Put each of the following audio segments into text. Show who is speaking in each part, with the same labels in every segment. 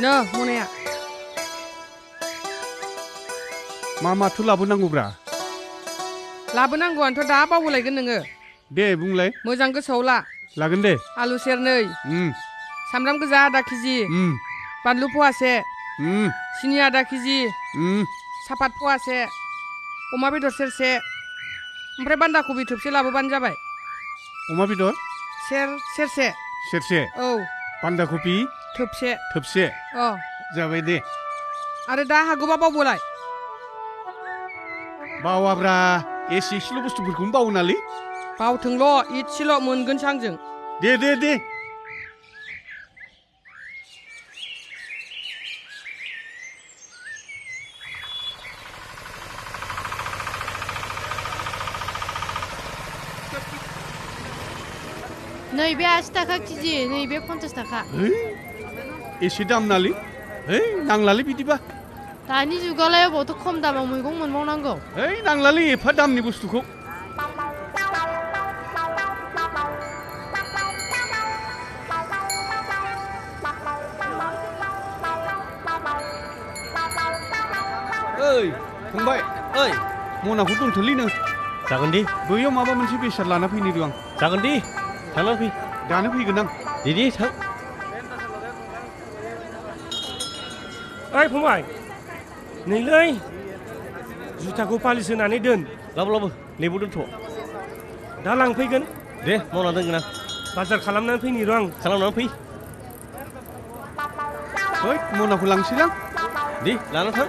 Speaker 1: नो मनाया
Speaker 2: माथो लाबोनांगौब्रा
Speaker 1: लाबोनांगौआनोथ' दा बावबोलायगोन नोङो
Speaker 2: दे बुंलाय
Speaker 1: मोजां गोसोआव ला
Speaker 2: लागोन दे
Speaker 1: आलु सेरनै सामब्राम गोजा आधा केजि बानलु फवासे सिनि आधा केजि सापात फवासे अमा बेदर सेरसे ओमफ्राय बान्दा कबि थोबसे लाबोबानो जाबाय
Speaker 2: अमा बेदर
Speaker 1: सेरसे औ
Speaker 2: बान्दा कबि
Speaker 1: थोबसे अ
Speaker 2: जाबाय दे
Speaker 1: आरो दा हागौबा बावबोलाय
Speaker 2: बावाब्रा एसेल' बुस्थुफोरखौनो बावो नालै
Speaker 1: बावथोंल' इसेल' मोनगोनसो आंजों
Speaker 2: दे
Speaker 3: नैबे 80 थाखा केजि नैबे 50 थाखा
Speaker 2: एसे दाम नालै नांलालै बिदिबा
Speaker 3: दानि जुगावलाय अबावथो खम दामाव मैगं मोनबावनांगौ
Speaker 2: नांलालै एफा दामनि बुस्थुखौ फंबाय मनाखौ दोनथ'लै नों
Speaker 4: जागोन दे
Speaker 2: बैयाव माबा मोनसे बेसाद लाना फैनो दं आं
Speaker 4: जागोन दे थांना फै
Speaker 2: दानो फैगोन आं
Speaker 4: दे थां
Speaker 5: फंबाय नैलै जुथाखौ पालिस होनानै दोन
Speaker 4: लाबो लेबु दोनथ'
Speaker 5: दा लांफैगोन
Speaker 4: दे मावना दोनगोन आं
Speaker 5: बाजार खालामनानै फैनि र' आं
Speaker 4: खालामनानै फै
Speaker 2: मनाखौ लांसैलां
Speaker 4: दे लाना थां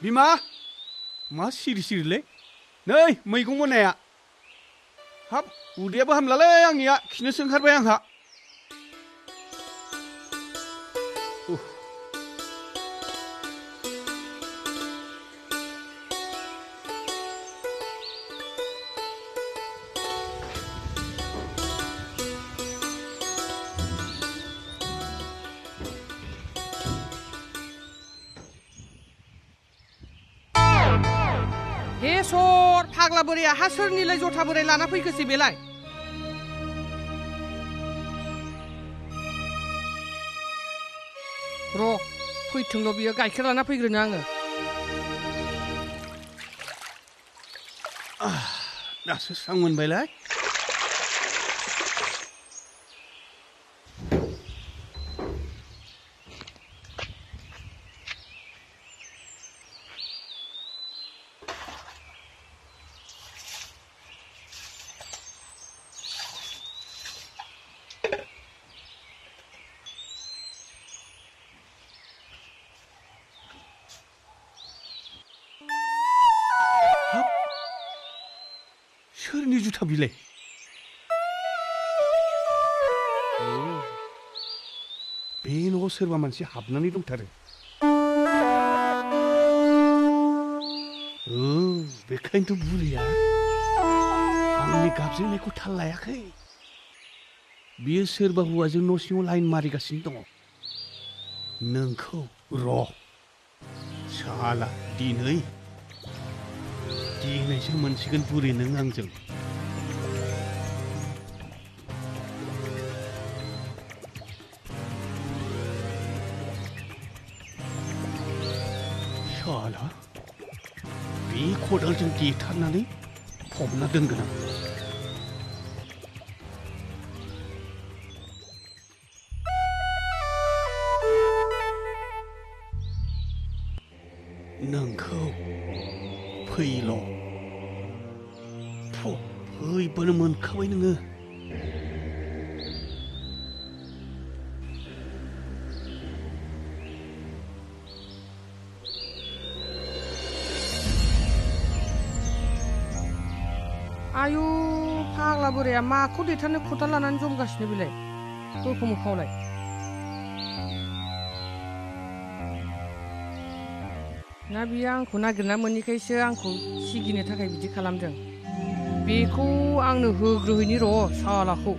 Speaker 2: बिमा मा सिरिलै नै मैगं मोनाया हाब उदैयाबो हामलालै आंनिया खिनोसो ओंखारबाय आंहा
Speaker 1: फाग्ला बोराया हा सोरनिलाय जथा बोराय लाना फैखोसै बेलाय र' फैथोंल' बियो गाइखेर लाना फैग्रोनो आङो
Speaker 2: दासो स्रां मोनबायलाय सोरनि जुथा बिलाय बे न'आव सोरबा मानसि हाबनानै दंथारो बेखायनोथ' बुरैया आंनि गाबज्रिनायखौ थाल लायाखै बियो सोरबा हौवाजों न' सिङाव लाइन मारिगासिनो दङ नोंखौ र' साला दिनैसो मोनसिगोन बुरि नों आंजों साला बे खदालजों देथारनानै फबना दोनगोन आं नोंखौ फैल' फैबोनो मोनखाबाय नोङो
Speaker 1: आयु फाग्ला बोराया माखौ देथारनो खदाल लानानै जमगासिनो बेलाय बोखौ मोखावलाय ना बियो आंखौ नागिरना मोनैखायसो आंखौ सिगिनो थाखाय बिदि खालामदों बेखौ आंनो होग्रोहैनि र' सालाखौ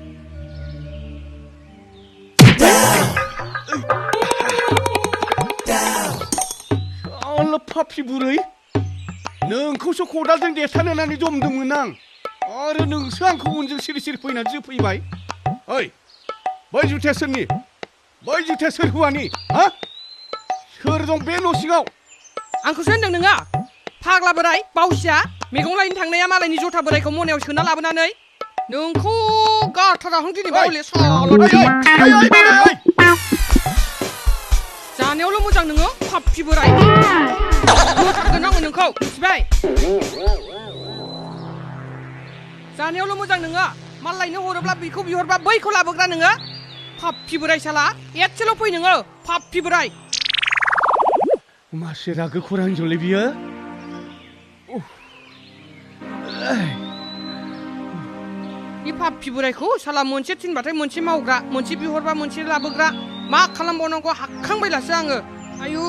Speaker 2: Allah papi buरै नोंखौसो खदालजों देथानो होननानै जमदोंमोन आं आरो नोंसो आंखौ उनजों सिरि सिरि फैनानै जोफैबाय ओइ बै जुथाया सोरनि बै जुथाया सोर हौवानि हा सोर दं बे न' सिङाव
Speaker 1: आंखौसो होनदों नोङो फाग्ला बोराय बावसिया मैगं लायनो थांनाया मालायनि जथा बोरायखौ मनायाव सोना लाबोनानै नोंखौ गारथाराहां दिनै बावले जानायावल' मोजां नोङो पापि बोराय होथारगोन आङो नोंखौ मिथिबाय जानायावल' मोजां नोङो माल लायनो हरोब्ला बेखौ बिहरबा बैखौ लाबोग्रा नोङो पापि बोराय साला एसेल' फै नोङो पापि बोराय
Speaker 2: मासे रागो खरा हिनजावलै बियो
Speaker 1: बे पापि बोरायखौ साला मोनसे थिनबाथाय मोनसे मावग्रा मोनसे बिहरबा मोनसे लाबोग्रा मा खालामबावनांगौ हाखांबायलासो आङो आयु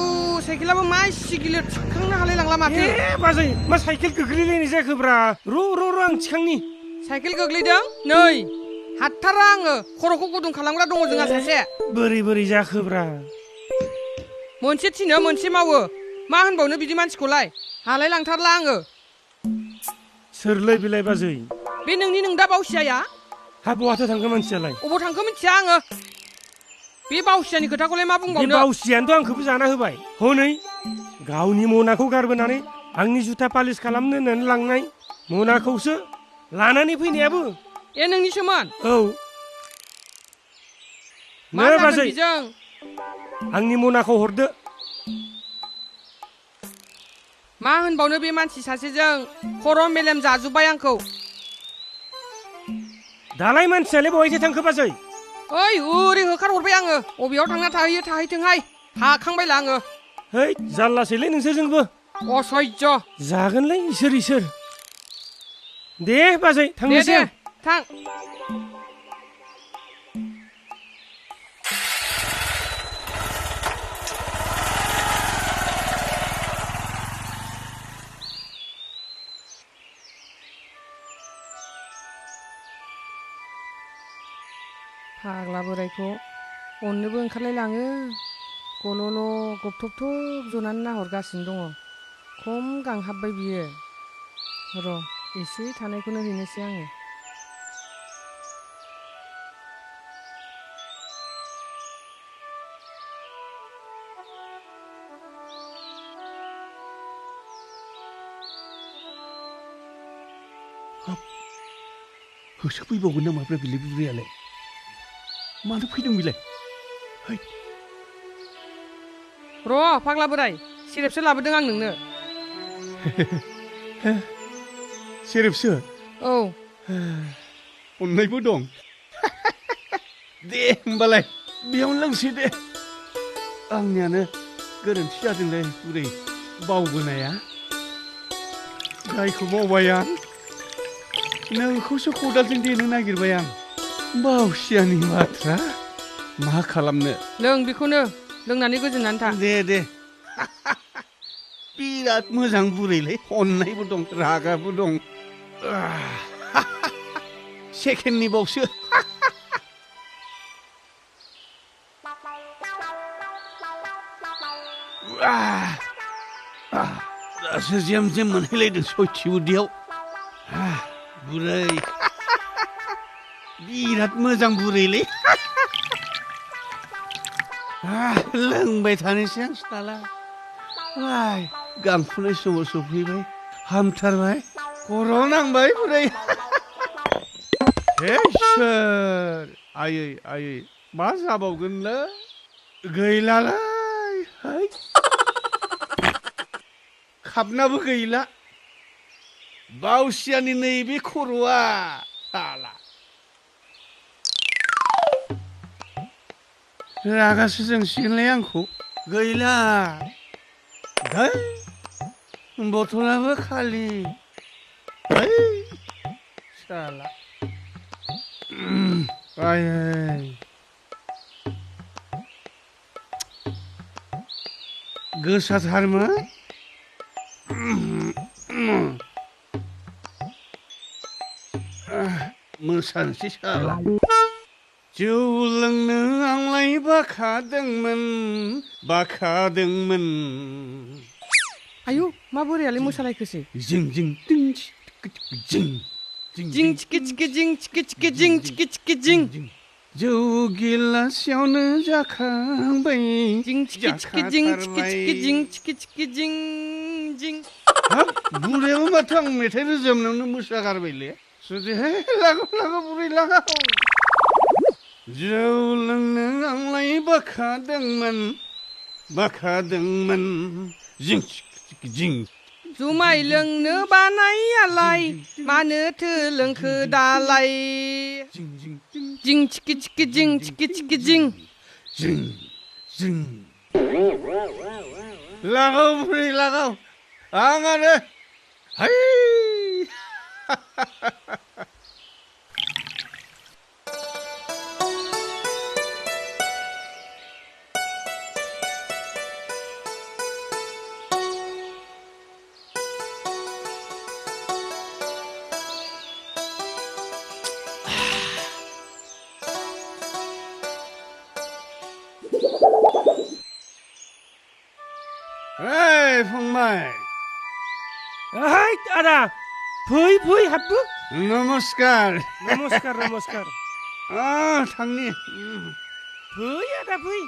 Speaker 1: साइकेलाबो मा सिगिलिर थिखांनो हालाय लांला माथो
Speaker 5: बाजै मा साइकेल गोग्लैलायनाय जाखोब्रा र' आं थिखांनि
Speaker 1: साइकेल गोग्लैदों नै हाथारा आङो खर'खौ गुदुं खालामग्रा दङ जोंहा सासे
Speaker 5: बोरै जाखोब्रा
Speaker 1: मोनसे थिनो मोनसे मावो मा होनबावनो बिदि मानसिखौलाय हालाय लांथारला आङो
Speaker 5: सोरलै बिलाय बाजै
Speaker 1: बे नोंनि नोंदा बावसियाया
Speaker 5: हा बहाथो थांखो मानसियालाय
Speaker 1: अबाव थांखो मिथिया आङो बे बावसियानि खोथाखौलाय मा बुंबावनो
Speaker 5: बे बावसियानोथ' आंखौबो जाना होबाय हनै गावनि मनाखौ गारबोनानै आंनि जुथा पालिस खालामनो होननानै लांनाय मनाखौसो लानानै फैनायाबो
Speaker 1: ए नोंनिसोमोन
Speaker 5: औ
Speaker 1: मा जागोन बिजों
Speaker 5: आंनि मनाखौ हरदो
Speaker 1: मा होनबावनो बे मानसि सासेजों खर' मेलेम जाजोब्बाय आंखौ
Speaker 5: दालाय मानसियालाय बहायसो थांखो बाजै
Speaker 1: ओइ ओरै होखार हरबाय आङो अबेयाव थांना थाहैयो थाहैथोंहाय हाखांबायला आङो
Speaker 5: है जारलासैलै नोंसोरजोंबो
Speaker 1: असह्य
Speaker 5: जागोनलै इसोर दे बाजै थांनोसै
Speaker 1: दे थां फाग्ला बोरायखौ अननोबो ओंखारलाय लाङो गल'ल' गबथबथब जनानै नाहरगासिनो दङ खम गांहाबबाय बियो र' एसे थानायखौनो हैनोसै आङो
Speaker 2: होसोफैबावगोन नामाब्रा बिलाय बुरैयालाय मानो फैदों बिलाय
Speaker 1: र' फाग्ला बोराय सेरेबसो लाबोदों आं नोंनो
Speaker 2: सेरेबसो
Speaker 1: औ
Speaker 2: अननायबो दं दे होमबालाय बेयावनो लोंसै दे आंनियानो गोरोन्थि जादोंलै बुरै बावबोनाया जायखौ मावबाय आं नोंखौसो खदालजों देनो नागिरबाय आं बावसियानि बाथ्रा मा खालामनो
Speaker 1: लों बेखौनो लोंनानै गोजोननानै था
Speaker 2: दे बिराद मोजां बुरैलै अननायबो दं रागाबो दं सेकेन्डनि बावसो दासो जेम मोनहैलायदों सयथि उदैयाव बुरै बिराद मोजां बुरैलै लोंबाय थानोसै आं साला गांफुनाय समाव सफैबाय हामथारबाय खर'आव नांबाय बुरै सोर आयै मा जाबावगोनलै गैलालाय खाबनाबो गैला बावसियानि नैबे खर'आ साला रागासो जोंसिगोनलै आंखौ गैला बथलाबो खालि
Speaker 1: साला
Speaker 2: आयै गोसाथारमोन मोसानोसै साला जौ लोंनो आंलाय बाखादोंमोन
Speaker 1: आयु मा बोरायालाय मोसालायखोसै
Speaker 2: जिं जिं जिं जिं
Speaker 1: जिं चिके चिके जिं चिके चिके जिं चिके चिके जिं
Speaker 2: जौ गिलासयावनो जाखांबाय
Speaker 1: जिं चिके चिके जिं चिके चिके जिं चिके चिके जिं जिं
Speaker 2: हाब बुरैयाबो माथो आं मेथाइ रोजाबनायावनो मोसागारबायलै सुदिहाय लागाव बुरै लागाव जौ लोंनो आंलाय बाखादोंमोन जिं जिं
Speaker 1: जुमाय लोंनो बानायालाय मानोथो लोंखो दालाय जिं चिके चिके जिं चिके चिके जिं
Speaker 2: लागाव बुरै लागाव आंआनो हाय फंबाय
Speaker 5: हाय आदा फै हाबबो
Speaker 2: नमस्कार
Speaker 5: नमस्कार
Speaker 2: थांनि
Speaker 5: फै आदा फै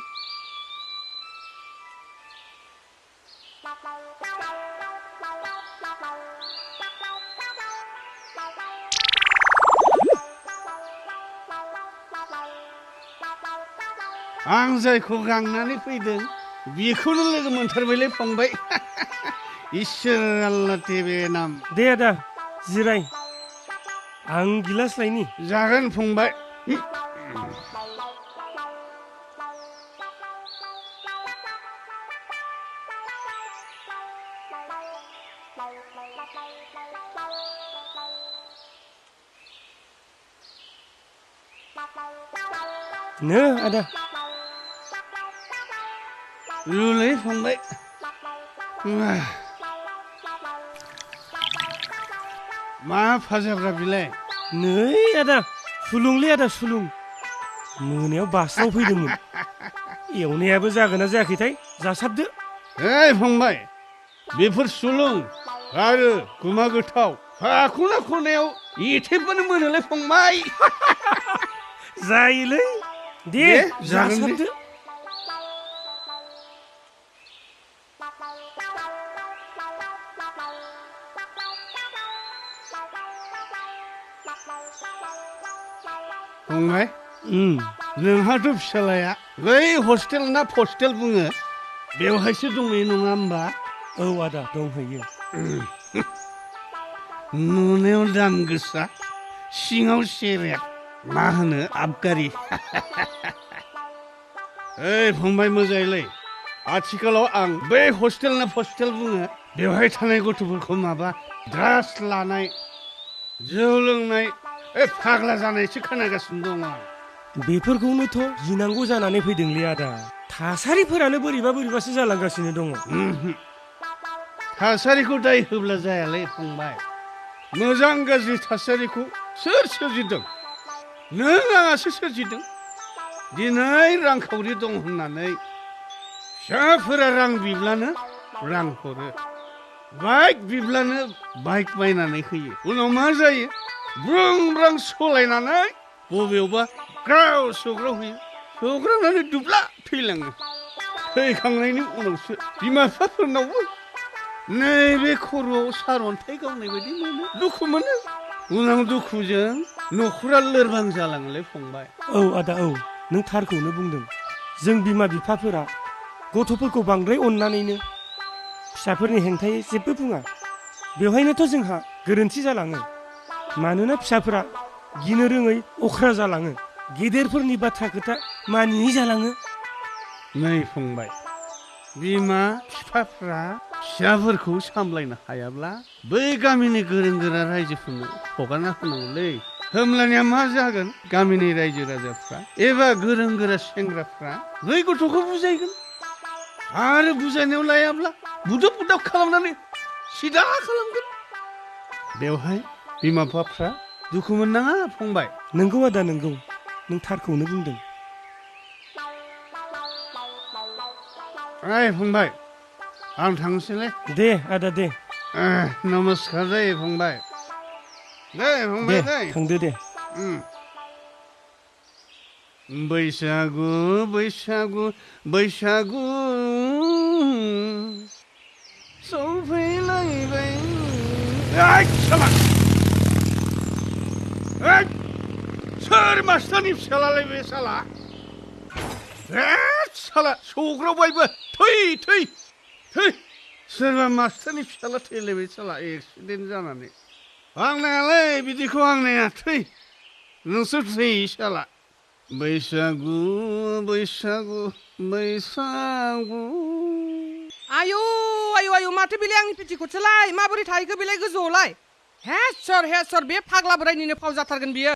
Speaker 2: आं जायखौ गांनानै फैदों बेखौनो लोगो मोनथारबायलै फंबाय इसोर आल्ला तेरे नाम
Speaker 5: दे आदा जिराय आं गिलास लायनि
Speaker 2: जागोन फंबाय
Speaker 5: नो आदा
Speaker 2: रुलै फंबाय मा फाजाब्रा बिलाय
Speaker 5: नै आदा सुलुंलै आदा सुलुं मोनायाव बासनाव फैदोंमोन एवनायाबो जागोना जायाखैथाय जासाबदो
Speaker 2: फंबाय बेफोर सुलुं आरो गुमा गोथाव खना खनायाव एथेबानो मोनोलै फंबाय
Speaker 5: जायोलै दे जासाबदो
Speaker 2: फंबाय नोंहाथ' फिसालाया बै हस्टेल ना फस्टेल बुङो बेवहायसो दंहैयो नङा होमबा
Speaker 5: औ आदा दंहैयो
Speaker 2: नुनायाव दाम गोसा सिङाव सेरेट मा होनो आबगारि फंबाय मोजाङैलै आथिखालाव आं बै हस्टेल ना फस्टेल बुङो बेवहाय थानाय गथ'फोरखौ माबा ड्राग्स लानाय जौ लोंनाय फाग्ला जानायसो खोनागासिनो दङ
Speaker 5: बेफोरखौनोथ' गिनांगौ जानानै फैदोंलै आदा थासारिफोरानो बोरैबासो जालांगासिनो दङ
Speaker 2: थासारिखौ दाय होब्ला जायालै फंबाय मोजां गाज्रि थासारिखौ सोर सोरजिदों नों आंहासो सोरजिदों दिनै रांखावरि दं होननानै फिसाफोरा रां बिब्लानो रां हरो बाइक बिब्लानो बाइक बायनानै होयो उनाव मा जायो ब्रुं ब्रां सलायनानै बबेयावबा ग्राव सौग्रावहैयो सौग्रावनानै दुब्ला थैलाङो थैखांनायनि उनावसो बिमा बिफाफोरनावबो नैबे खर'आव सारअन्थाइ गावनाय बायदि मोनो दुखु मोनो उनाव दुखुजों न'खरा लोरबां जालाङोलै फंबाय
Speaker 5: औ आदा औ नों थारखौनो बुंदों जों बिमा बिफाफोरा गथ'फोरखौ बांद्राय अननानैनो फिसाफोरनि हेंथायै जेबो बुङा बेवहायनोथ' जोंहा गोरोन्थि जालाङो मानोना फिसाफोरा गिनो रोङै अख्रा जालाङो गेदेरफोरनि बाथ्रा खोथा मानियै जालाङो
Speaker 2: नै फंबाय बिमा बिफाफ्रा फिसाफोरखौ सामलायनो हायाब्ला बै गामिनि गोरों गोरा रायजोफोरनो हगारना होनांगौलै होमब्लानिया मा जागोन गामिनि रायजो राजाफ्रा एबा गोरों गोरा सेंग्राफ्रा बै गथ'खौ बुजायगोन आरो बुजायनायाव लायाब्ला बुदब बुदाब खालामनानै सिदा खालामगोन बेवहाय बिमा बिफाफ्रा दुखु मोननाङा फंबाय
Speaker 5: नोंगौ आदा नोंगौ नों थारखौनो बुंदों
Speaker 2: ओइ फंबाय आं थांनोसैलै
Speaker 5: दे आदा दे
Speaker 2: नमस्कार दे फंबाय दे फंबाय
Speaker 5: दे
Speaker 2: दे
Speaker 5: थांदो दे
Speaker 2: बैसागु बैसागु बैसागु सफैलायबाय सोर मास्टारनि फिसालालाय बे साला साला सौग्रावबायबो थै थै थै सोरबा मास्टारनि फिसाला थैलायबाय साला एक्सिडेन्ट जानानै आंनायालै बिदिखौ आंनाया थै नोंसोर थै साला बैसागु बैसागु बैसागु
Speaker 1: आयु आयु आयु माथो बेलाय आंनि पेटिकटसोलाय माबोरै थाहैखो बेलाय गोजौआवलाय हे सर बे फाग्ला बोरायनिनो फाव जाथारगोन बियो